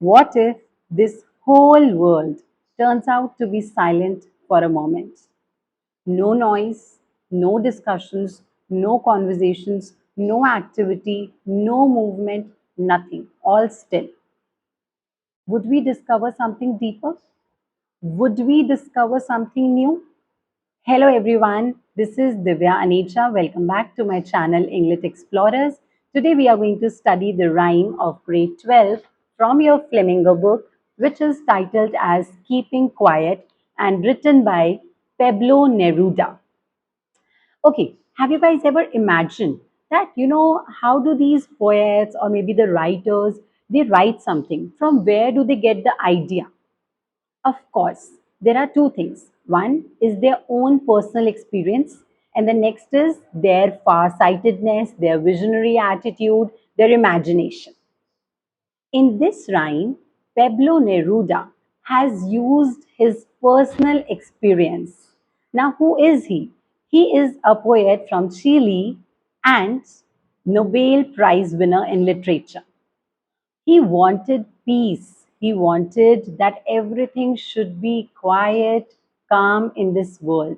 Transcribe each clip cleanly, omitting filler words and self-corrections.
What if this whole world turns out to be silent for a moment? No noise, no discussions, no conversations, no activity, no movement, nothing, all still. Would we discover something deeper? Would we discover something new? Hello everyone, this is Divya Anecha. Welcome back to my channel English Explorers. Today we are going to study the rhyme of grade 12 from your Flamingo book, which is titled as Keeping Quiet and written by Pablo Neruda. Okay, have you guys ever imagined that, how do these poets or maybe the writers, they write something? From where do they get the idea? Of course, there are two things. One is their own personal experience, and the next is their far-sightedness, their visionary attitude, their imagination. In this rhyme, Pablo Neruda has used his personal experience. Now, who is he? He is a poet from Chile and Nobel Prize winner in literature. He wanted peace. He wanted that everything should be quiet, calm in this world.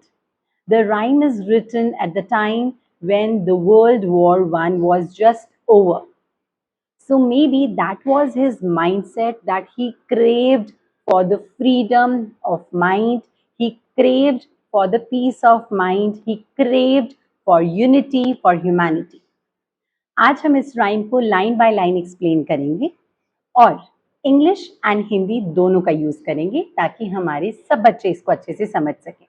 The rhyme is written at the time when the World War One was just over. So maybe that was his mindset, that he craved for the freedom of mind, he craved for the peace of mind, he craved for unity, for humanity. आज हम इस rhyme को line by line explain करेंगे और English and Hindi दोनों का use करेंगे ताकि हमारे सब बच्चे इसको अच्छे से समझ सकें.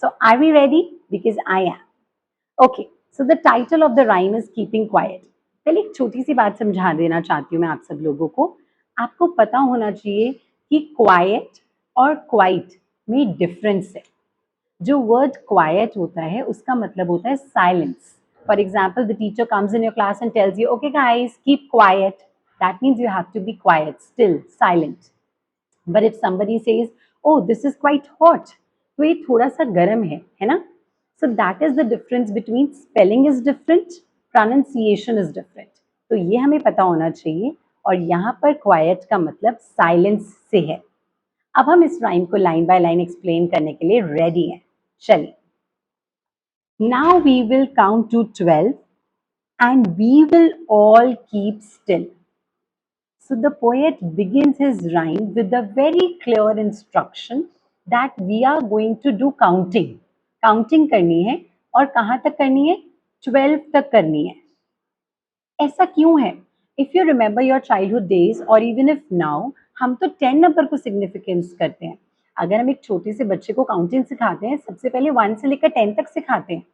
So are we ready? Because I am. Okay, so the title of the rhyme is keeping quiet. पहले एक छोटी सी बात समझा देना चाहती हूँ मैं आप सब लोगों को. आपको पता होना चाहिए कि क्वाइट और क्वाइट में डिफरेंस है. जो वर्ड क्वाइट होता है उसका मतलब होता है silence. For example, the teacher comes in your class and tells you, okay guys, keep quiet. That means you have to be quiet, still, silent. But if somebody says, oh, this is quite hot, तो ये थोड़ा सा गर्म है ना? So that is the difference between spelling is different, pronunciation is different. तो ये हमें पता होना चाहिए और यहाँ पर quiet का मतलब silence से है. अब हम इस rhyme को line by line explain करने के लिए ready हैं. चलिए. Now we will count to 12 and we will all keep still. So the poet begins his rhyme with a very clear instruction that we are going to do counting. Counting करनी है और कहाँ तक करनी है? 12 तक करनी है. ऐसा क्यों है? If you remember your childhood days or even if now, हम तो 10 नंबर को सिग्निफिकेंस करते हैं. अगर हम एक छोटे से बच्चे को काउंटिंग सिखाते हैं, सबसे पहले 1 से लेकर 10 तक सिखाते हैं.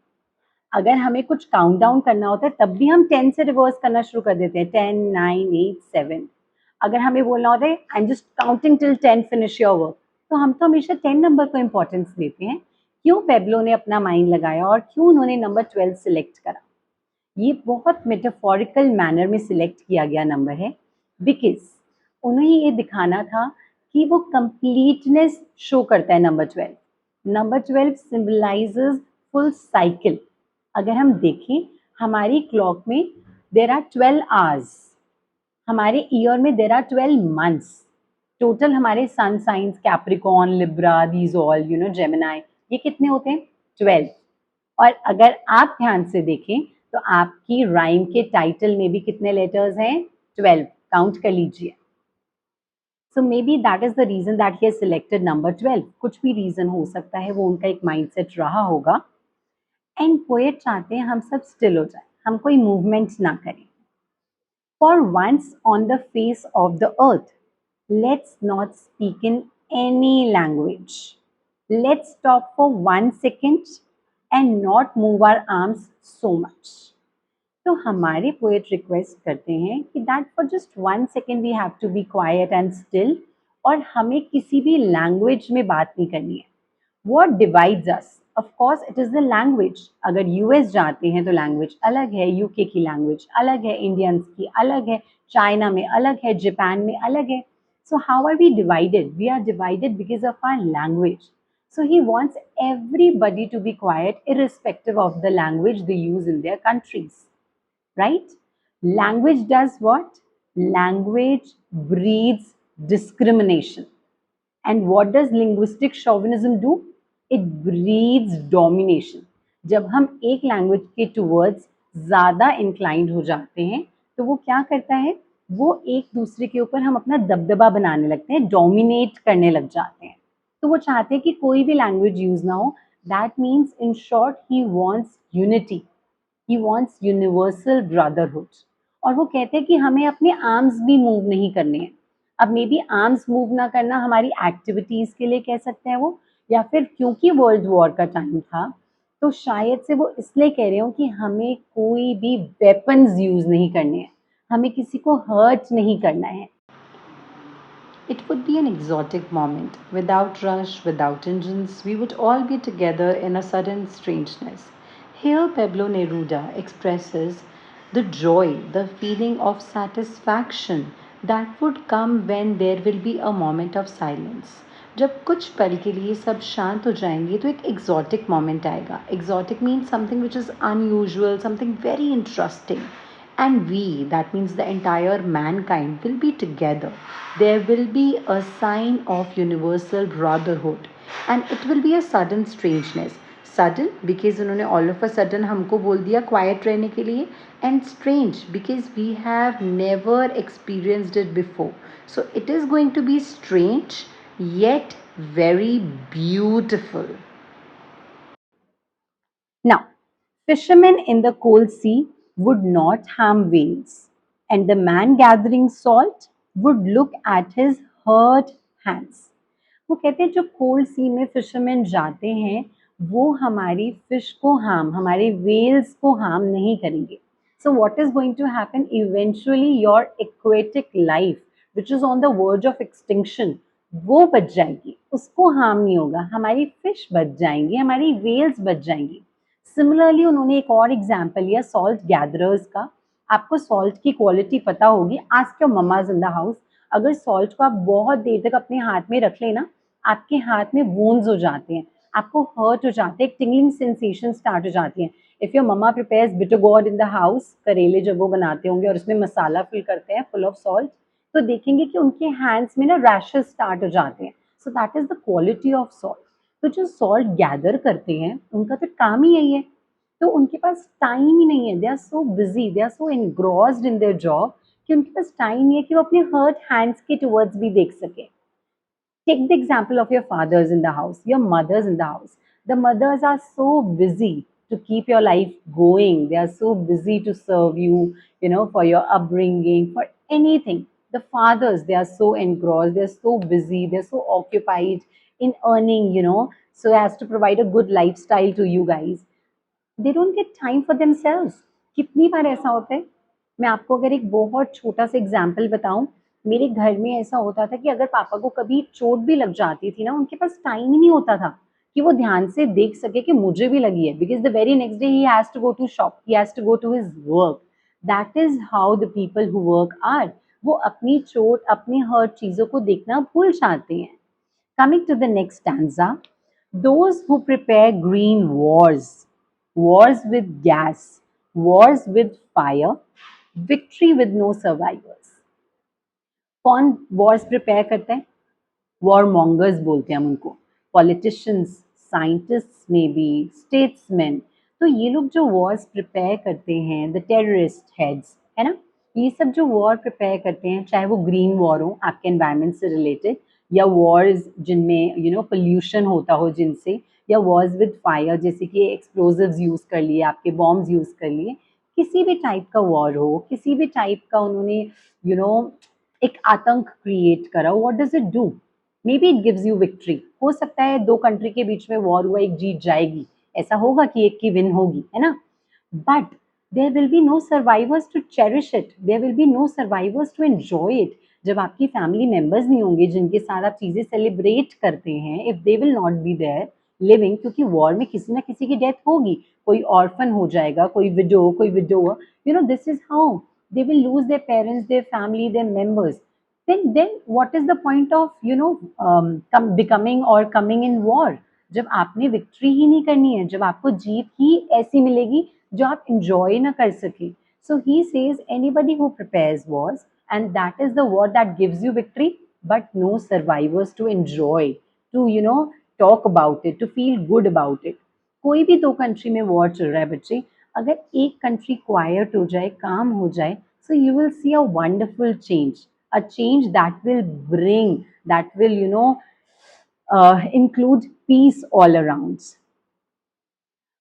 अगर हमें कुछ काउंट डाउन करना होता है तब भी हम 10 से रिवर्स करना शुरू कर देते हैं. 10, 9, 8, 7. अगर हमें बोलना होता है I am just counting till 10 finish your work, तो हम तो हमेशा 10 नंबर को इंपॉर्टेंस देते हैं. क्यों पेब्लो ने अपना माइंड लगाया और क्यों उन्होंने नंबर 12 सिलेक्ट करा? ये बहुत मेटाफोरिकल मैनर में सिलेक्ट किया गया नंबर है बिकॉज उन्हें ये दिखाना था कि वो कंप्लीटनेस शो करता है. Number 12 symbolises full cycle. अगर हम देखें हमारी क्लॉक में देर आर 12 आवर्स, हमारे ईयर में देर आर 12 मंथ्स. टोटल हमारे sun signs Capricorn, Libra, these all Gemini, ये कितने होते हैं? 12. और अगर आप ध्यान से देखें तो आपकी राइम के टाइटल में भी कितने लेटर्स हैं? 12. काउंट कर लीजिए. So maybe that is the reason that he has selected number 12. कुछ भी रीजन हो सकता है, वो उनका एक माइंडसेट रहा होगा. एंड पोएट चाहते हैं हम सब स्टिल हो जाए, हम कोई मूवमेंट ना करें. For once on the face of the earth, let's not speak in any language. Let's stop for 1 second and not move our arms so much. तो हमारे पोएट रिक्वेस्ट करते हैं कि that for just 1 second we have to be quiet and still, और हमें किसी भी language में बात नहीं करनी है. What divides us? Of course, it is the language. अगर यूएस जाते हैं तो लैंग्वेज अलग है, यूके की लैंग्वेज अलग है, इंडियंस की अलग है, चाइना में अलग है, जापान में अलग है. So how are we divided? We are divided because of our language. So he wants everybody to be quiet irrespective of the language they use in their countries. Right? Language does what? Language breathes discrimination. And what does linguistic chauvinism do? It breeds domination. जब हम एक language के towards ज़्यादा inclined हो जाते हैं तो वो क्या करता है, वो एक दूसरे के ऊपर हम अपना दबदबा बनाने लगते हैं, डोमिनेट करने लग जाते हैं. तो वो चाहते हैं कि कोई भी लैंग्वेज यूज ना हो. That means in short he wants unity, he wants universal brotherhood. और वो कहते हैं कि हमें अपने आर्म्स भी मूव नहीं करने हैं. अब मे बी आर्म्स मूव ना करना हमारी एक्टिविटीज़ के लिए कह सकते हैं वो, या फिर क्योंकि वर्ल्ड वॉर का टाइम था तो शायद से वो इसलिए कह रहे हो कि हमें कोई भी वेपन्स यूज़ नहीं करने हैं, हमें किसी को हर्ट नहीं करना है. It would be an exotic moment. Without rush, without engines, we would all be together in a sudden strangeness. Here, Pablo Neruda expresses the joy, the feeling of satisfaction that would come when there will be a moment of silence. जब कुछ पल के लिए सब शांत हो जाएंगे तो एक exotic moment आएगा. Exotic means something which is unusual, something very interesting. And we, that means the entire mankind, will be together. There will be a sign of universal brotherhood, and it will be a sudden strangeness. Sudden because उन्होंने all of a sudden हमको बोल दिया quiet रहने के लिए, and strange because we have never experienced it before. So it is going to be strange yet very beautiful. Now, fishermen in the cold sea would not harm whales, and the man gathering salt would look at his hurt hands. वो कहते हैं जो cold सी में fisherman जाते हैं वो हमारी fish को हार्म, हमारे वेल्स को हार्म नहीं करेंगे. So what is going to happen, eventually your aquatic life which is on the verge of extinction वो बच जाएगी, उसको हार्म नहीं होगा, हमारी फिश बच जाएंगी, हमारी वेल्स बच जाएंगी. सिमिलरली उन्होंने एक और एग्जाम्पल लिया सॉल्ट गैदरर्स का. आपको सॉल्ट की क्वालिटी पता होगी, ask your mama's in the house. अगर सॉल्ट को आप बहुत देर तक अपने हाथ में रख लेना, आपके हाथ में वूंड्स हो जाते हैं, आपको हर्ट हो जाते हैं, टिंगलिंग सेंसेशन स्टार्ट हो जाती हैं. If your mama prepares bitter gourd in the house, करेले जब वो बनाते होंगे और उसमें मसाला फिल करते हैं फुल ऑफ सॉल्ट, तो देखेंगे कि उनके हैंड्स में ना रैशेस स्टार्ट हो जाते हैं. So that is the quality of salt. तो जो सॉल्ट गैदर करते हैं उनका तो काम ही यही है. तो उनके पास टाइम ही नहीं है, they are so busy, they are so engrossed in their job कि उनके पास टाइम नहीं है कि वो अपने हर्ट हैंड्स के टुवर्ड्स भी देख सके. Take the example of your fathers in the house, your mothers in the house. The mothers are so busy to keep your life going. They are so busy to serve you, for your upbringing, for anything. The fathers, they are so engrossed, they are so busy, they are so occupied in earning, so as to provide a good lifestyle to you guys. They don't get time for themselves. कितनी बार ऐसा होता है. मैं आपको अगर एक बहुत छोटा सा एग्जाम्पल बताऊं, मेरे घर में ऐसा होता था कि अगर पापा को कभी चोट भी लग जाती थी ना, उनके पास टाइम ही नहीं होता था कि वो ध्यान से देख सके कि मुझे भी लगी है, because the very next day he has to go to shop, he has to go to his work. That is how the people who work are. वो अपनी चोट, अपनी हर चीजों को देखना भूल जाते हैं. Coming to the next stanza, those who prepare green wars, wars with gas, wars with fire, victory with no survivors. कौन वॉर्स प्रिपेयर करते हैं? वॉर मॉन्गर्स बोलते हैं हम उनको. पॉलिटिशियंस, साइंटिस्ट में बी, स्टेट्समैन. तो ये लोग जो वॉर्स प्रिपेयर करते हैं, द टेररिस्ट हेड्स, है ना, ये सब जो वॉर प्रिपेयर करते हैं, चाहे वो ग्रीन वॉर हो आपके एनवायरनमेंट से रिलेटेड, या वॉर्स जिनमें पोल्यूशन होता हो जिनसे, या वॉर्स विद फायर जैसे कि एक्सप्लोजिव्स यूज़ कर लिए, आपके बॉम्ब्स यूज़ कर लिए, किसी भी टाइप का वॉर हो, किसी भी टाइप का उन्होंने एक आतंक क्रिएट करा, what does it do? May be it gives you victory. हो सकता है दो कंट्री के बीच में वॉर हुआ, एक जीत जाएगी, ऐसा होगा कि एक की विन होगी, है ना. But there will be no survivors to cherish it, there will be no survivors to enjoy it. जब आपकी फैमिली मेंबर्स नहीं होंगे जिनके साथ आप चीज़ें सेलिब्रेट करते हैं, if they will not be there living, क्योंकि वॉर में किसी ना किसी की डेथ होगी, कोई ऑर्फन हो जाएगा, कोई विडो, कोई widower, this is how they will lose their parents, their family, their members. Then what is the point of becoming or coming in war? जब आपने विक्ट्री ही नहीं करनी है, जब आपको जीत ही ऐसी मिलेगी जो आप enjoy ना कर सके. So he says anybody who prepares wars and that is the war that gives you victory, but no survivors to enjoy, to talk about it, to feel good about it. कोई भी दो country में war चल रहा है बच्चे, अगर एक कंट्री क्वाइट हो जाए, काम हो जाए, so you will see a wonderful change, a change that will bring, that will include peace all around.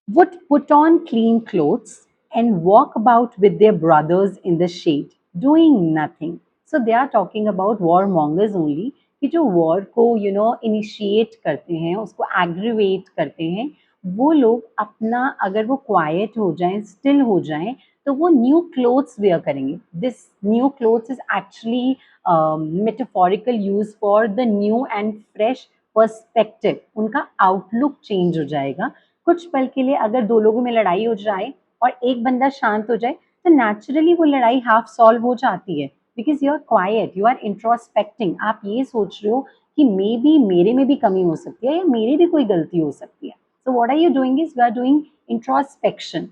Would put on clean clothes and walk about with their brothers in the shade, doing nothing. So they are talking about warmongers only, कि जो war को initiate करते हैं, उसको aggravate करते हैं, वो लोग अपना, अगर वो क्वाइट हो जाएं, स्टिल हो जाएं, तो वो न्यू क्लोथ्स वेयर करेंगे. This new clothes is actually metaphorical use for the new and fresh perspective. उनका आउटलुक चेंज हो जाएगा. कुछ पल के लिए अगर दो लोगों में लड़ाई हो जाए और एक बंदा शांत हो जाए, तो नेचुरली वो लड़ाई हाफ सॉल्व हो जाती है, because you are quiet, you are introspecting. आप ये सोच रहे हो कि मे बी मेरे में भी कमी हो सकती है, या मेरी भी कोई गलती हो सकती है. So what are you doing is you are doing introspection.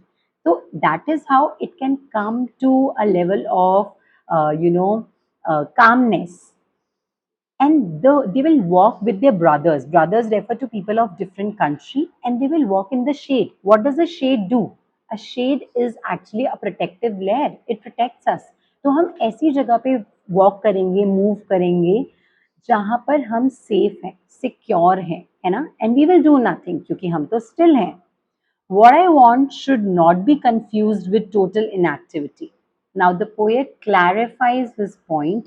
So that is how it can come to a level of calmness. And they will walk with their brothers. Brothers refer to people of different country, and they will walk in the shade. What does a shade do? A shade is actually a protective layer. It protects us. तो हम ऐसी जगह पे walk करेंगे, move करेंगे जहाँ पर हम सेफ हैं, सिक्योर हैं, है ना. And we will do nothing, क्योंकि हम तो स्टिल हैं. What I want should not be confused with total inactivity. Now, the poet clarifies his point.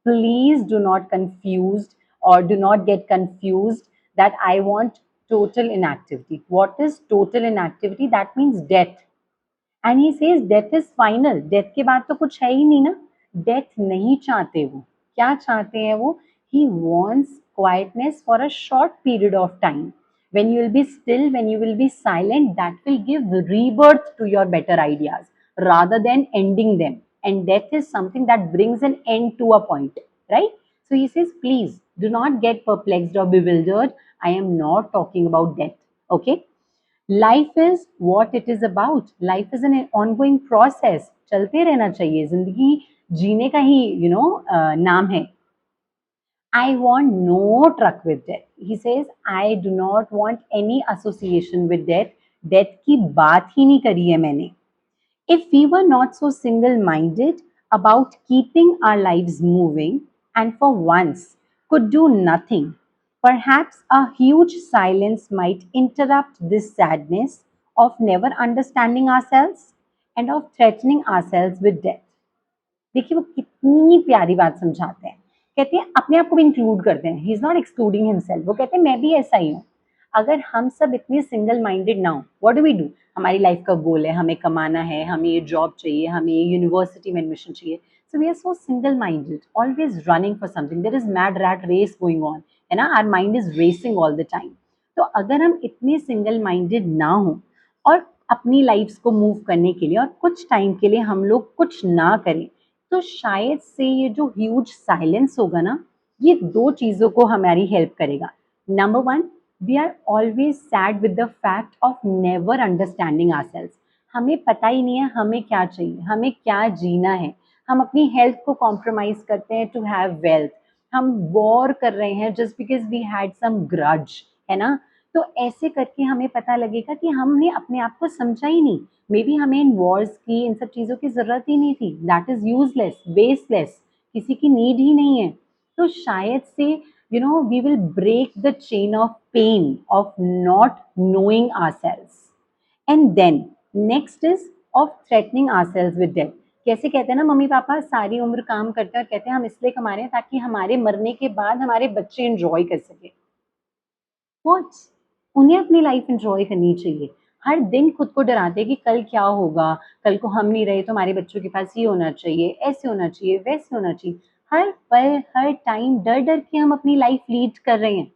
Please do not confuse, or do not get confused, that I want total inactivity. What is total inactivity? That means death. And he says death is final. Death के बाद तो कुछ है ही नहीं ना. Death नहीं चाहते वो. क्या चाहते हैं वो? He wants quietness for a short period of time. When you will be still, when you will be silent, that will give rebirth to your better ideas rather than ending them. And death is something that brings an end to a point, right? So he says, please do not get perplexed or bewildered. I am not talking about death. Okay? Life is what it is about. Life is an ongoing process. चलते रहना चाहिए. जिंदगी जीने का ही नाम है. I want no truck with death. He says, I do not want any association with death. Death की बात ही नहीं करी है मैंने. If we were not so single-minded about keeping our lives moving, and for once could do nothing, perhaps a huge silence might interrupt this sadness of never understanding ourselves and of threatening ourselves with death. देखिए वो कितनी प्यारी बात समझाते हैं. कहते हैं अपने आप को भी इंक्लूड करते हैं. He is not excluding himself. वो कहते हैं मैं भी ऐसा ही हूँ. अगर हम सब इतने सिंगल माइंडेड ना हो, व्हाट डू वी डू? हमारी लाइफ का गोल है, हमें कमाना है, हमें ये जॉब चाहिए, हमें ये यूनिवर्सिटी में एडमिशन चाहिए. So we are so single minded, always running for something. There is mad rat race going on, है ना. Our mind is racing all the time. तो अगर हम इतने सिंगल माइंडेड ना हो और अपनी लाइफ्स को मूव करने के लिए और कुछ टाइम के लिए हम लोग कुछ ना करें, तो शायद से ये जो ह्यूज साइलेंस होगा ना, ये दो चीज़ों को हमारी हेल्प करेगा. Number one, we are always sad with the fact of never understanding ourselves. हमें पता ही नहीं है हमें क्या चाहिए, हमें क्या जीना है. हम अपनी हेल्थ को कॉम्प्रोमाइज करते हैं टू हैव वेल्थ. हम वॉर कर रहे हैं just because we had some grudge, है ना. तो ऐसे करके हमें पता लगेगा कि हमने अपने आप को समझा ही नहीं. मे बी हमें इन वॉर्स की, इन सब चीज़ों की ज़रूरत ही नहीं थी. दैट इज़ यूजलेस, बेसलेस, किसी की नीड ही नहीं है. तो शायद से we will break the chain of pain of not knowing ourselves. And then next is of threatening ourselves with death. कैसे कहते हैं ना मम्मी पापा, सारी उम्र काम करते हैं और कहते हैं हम इसलिए कमा रहे हैं ताकि हमारे मरने के बाद हमारे बच्चे एंजॉय कर सके. वॉट? उन्हें अपनी लाइफ एंजॉय करनी चाहिए. हर दिन खुद को डराते हैं कि कल क्या होगा, कल को हम नहीं रहे तो हमारे बच्चों के पास ये होना चाहिए, ऐसे होना चाहिए, वैसे होना चाहिए. हर पल हर टाइम डर डर के हम अपनी लाइफ लीड कर रहे हैं.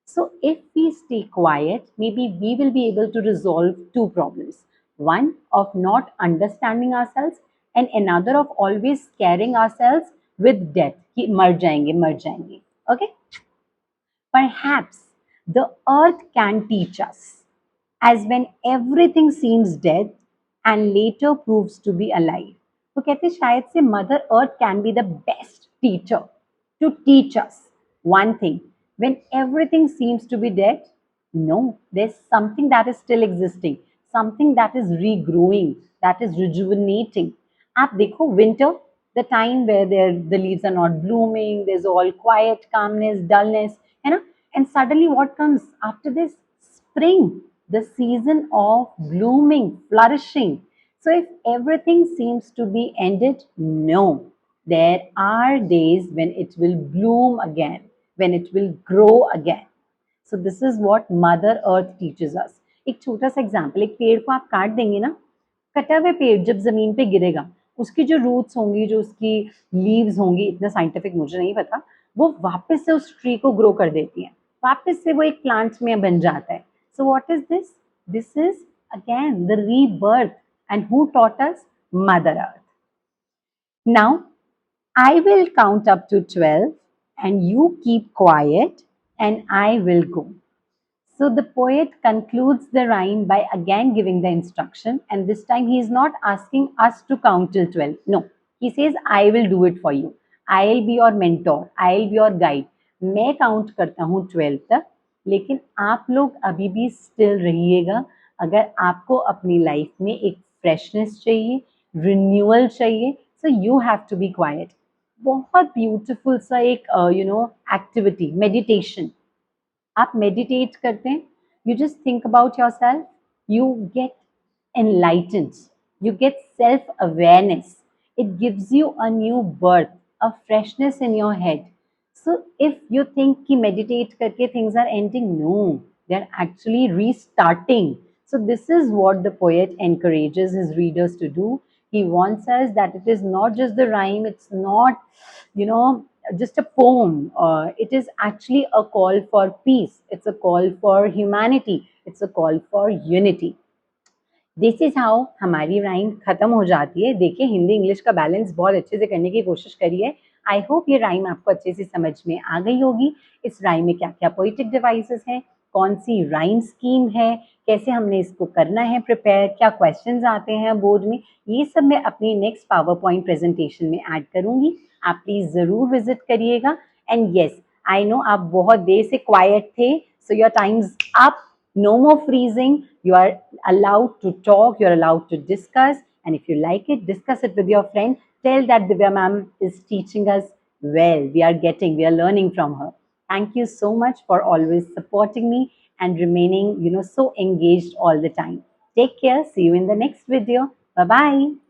So if we stay quiet, may be we will be able to resolve to problems. One of not understanding ourselves and another of always scaring ourselves with death, कि मर जाएंगे मर जाएंगे. Okay. Perhaps the earth can teach us, as when everything seems dead and later proves to be alive. तो कहते शायद से mother earth can be the best teacher. to teach us one thing. When everything seems to be dead, no, there's something that is still existing, something that is regrowing, that is rejuvenating. आप देखो winter, the time where the leaves are not blooming, there's all quiet, calmness, dullness, you know, and suddenly what comes after this? Spring, the season of blooming, flourishing. So if everything seems to be ended, no, there are days when it will bloom again, when it will grow again. So this is what Mother Earth teaches us. एक छोटा सा example, एक पेड़ को आप काट देंगे ना, कटा हुआ पेड़ जब जमीन पे गिरेगा, उसकी जो रूट्स होंगी, जो उसकी लीव्स होंगी, इतना साइंटिफिक मुझे नहीं पता, वो वापस से उस ट्री को ग्रो कर देती हैं, वापस से वो एक प्लांट में बन जाता है. So what is this? This is again the rebirth. And who taught us? Mother earth. Now I will count up to 12 and you keep quiet and I will go. So the poet concludes the rhyme by again giving the instruction, and this time he is not asking us to count till 12. No, he says, I will do it for you. I'll be your mentor. I'll be your guide. मैं count करता हूँ 12 तक, लेकिन आप लोग अभी भी still रहिएगा अगर आपको अपनी लाइफ में एक फ्रेशनेस चाहिए, रिन्यूअल चाहिए. So you have to be quiet. बहुत ब्यूटीफुल सा एक एक्टिविटी, मेडिटेशन. आप मेडिटेट करते हैं, you just think about yourself, you get enlightened, you get self awareness, it gives you a new birth, a freshness in your head. So if you think कि meditate करके things are ending, no, they are actually restarting. So this is what the poet encourages his readers to do. He wants us that it is not just the rhyme, it's not, just a poem. It is actually a call for peace. It's a call for humanity. It's a call for unity. This is how हमारी rhyme खत्म हो जाती है. देखिए, Hindi English का balance बहुत अच्छे से करने की कोशिश करी है. आई होप ये राइम आपको अच्छे से समझ में आ गई होगी. इस राइम में क्या क्या पोइटिक डिवाइसेस हैं, कौन सी राइम स्कीम है, कैसे हमने इसको करना है प्रिपेयर, क्या क्वेश्चंस आते हैं बोर्ड में, ये सब मैं अपनी नेक्स्ट पावर पॉइंट प्रेजेंटेशन में ऐड करूंगी. आप प्लीज ज़रूर विजिट करिएगा. एंड येस, आई नो आप बहुत देर से क्वाइट थे, so your time's up. No more freezing. You are allowed to talk. You're allowed to discuss. And if you like it, discuss it with your friend. Tell that Divya ma'am is teaching us well. We are learning from her. Thank you so much for always supporting me and remaining, so engaged all the time. Take care. See you in the next video. Bye-bye.